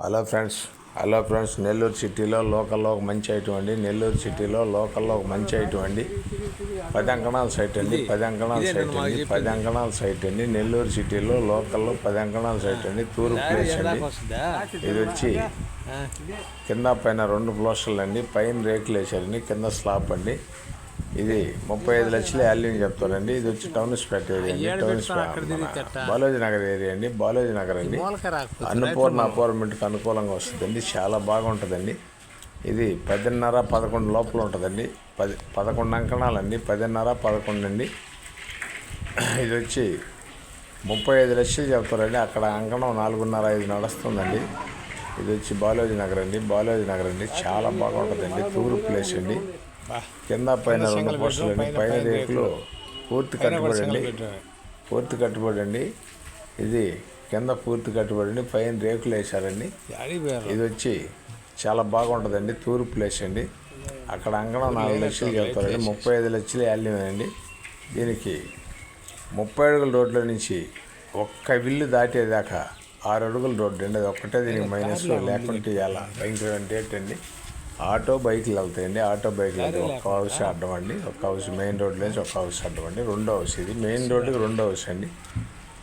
Hello friends Nellore సిటీలో లోకల్లో ఒక మంచి ఐటమ్ అండి. నెల్లూరు సిటీలో లోకల్లో ఒక మంచి ఐటమ్ అండి. 10 అంకణాల సైట్ అండి. 10 అంకణాల సైట్ అండి. 10 అంకణాల సైట్ అండి. నెల్లూరు సిటీలో లోకల్లో 10 అంకణాల సైట్ అండి. తూర్పు ప్లేస్ అండి. ఇది వచ్చి కింద పైన 2 ఫ్లోర్లు అండి. పైన రేకులు వేసారండి, కింద స్లాబ్ అండి. ఇది 35 లక్షలు వాల్యూ చెప్తారండి. ఇది వచ్చి టౌన్స్పేట ఏరియా అండి. బాలాజీ నగర్ ఏరియా అండి. బాలాజీ నగర్ అండి. అన్నపూర్ణ అపార్ట్మెంట్కి అనుకూలంగా వస్తుందండి. చాలా బాగుంటుందండి. ఇది 10:30, 11 లోపల ఉంటుందండి. 11 అంకణాలండి. 10:30, 11 అండి. ఇది వచ్చి 35 లక్షలు చెప్తారండి. అక్కడ అంకణం 4:30, 5 నడుస్తుందండి. ఇది వచ్చి బాలాజీ నగర్ అండి. బాలాజీ నగర్ అండి. చాలా బాగుంటుందండి. తూర్పు ప్లేస్ అండి. కింద పైన 2 పోస్టులు అండి. పైన రేకులు పూర్తి కట్టుబడి అండి. ఇది కింద పూర్తి కట్టుబడి, పైన రేకులు వేసారండి. ఇది వచ్చి చాలా బాగుంటుందండి. తూర్పు ప్లేస్ అండి. అక్కడ అంగణం 4 లక్షలు చెప్తారండి. 35 లక్షలు వాల్యూ అండి. దీనికి 30 అడుగుల రోడ్ల నుంచి ఒక్క విల్లు దాటేదాకా 6 అడుగుల రోడ్డు అండి. అది ఒక్కటే దీనికి మైనస్, లేకుంటే ఇలా భయంకరమైన రేట్ అండి. ఆటో బైకులు వెళ్తాయండి. ఆటో బైకులు అంటే ఒక్క హౌస్ అడ్డం అండి. ఒక్క హౌస్ మెయిన్ రోడ్లో నుంచి ఒక్క హౌస్ అడ్డం అండి. 2వ హౌస్ ఇది. మెయిన్ రోడ్డుకి 2వ హౌస్ అండి.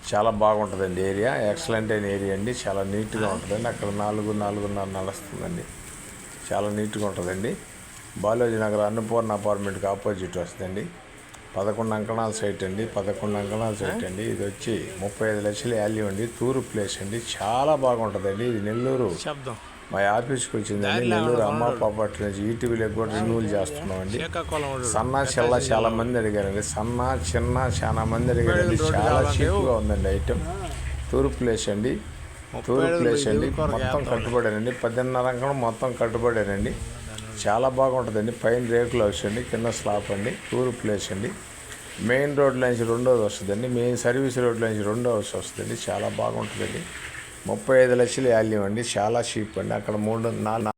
చాలా బాగుంటుందండి ఏరియా. ఎక్సలెంట్ అయిన ఏరియా అండి. చాలా నీట్గా ఉంటుందండి. అక్కడ 4:30 నడుస్తుందండి. చాలా నీట్గా ఉంటుందండి. బాలాజీ నగర్ అన్నపూర్ణ అపార్ట్మెంట్కి ఆపోజిట్ వస్తుందండి. 11 అంకణాల సైట్ అండి. 11 అంకణాల సైట్ అండి. ఇది వచ్చి 35 లక్షలు వాల్యూ అండి. తూర్పు ప్లేస్ అండి. చాలా బాగుంటుందండి. ఇది నెల్లూరు మా ఆఫీస్కి వచ్చిందండి. నెల్లూరు అమ్మ ప్రాపర్టీ నుంచి ఈటీవీలో కూడా రెన్యూవల్ చేస్తున్నామండి. సన్న చిల్ల చాలా మంది అడిగారండి. సన్న చిన్న చాలా మంది అడిగారండి. చాలా చీప్గా ఉందండి ఐటమ్. తూర్పు ప్లేస్ అండి. తూర్పు ప్లేస్ అండి. మొత్తం కట్టుబడానండి. 10:30 అంకణం మొత్తం కట్టుబడానండి. చాలా బాగుంటుందండి. పైన రేకులు హౌస్ అండి, కింద స్లాబ్ అండి. తూర్పు ప్లేస్ అండి. మెయిన్ రోడ్లో నుంచి 2వ వస్తుందండి. మెయిన్ సర్వీస్ రోడ్లో నుంచి 2వ హౌస్ వస్తుందండి. చాలా బాగుంటుందండి. 35 లక్షలు వాల్యూ అండి. చాలా చీప్ అండి. అక్కడ 3, 4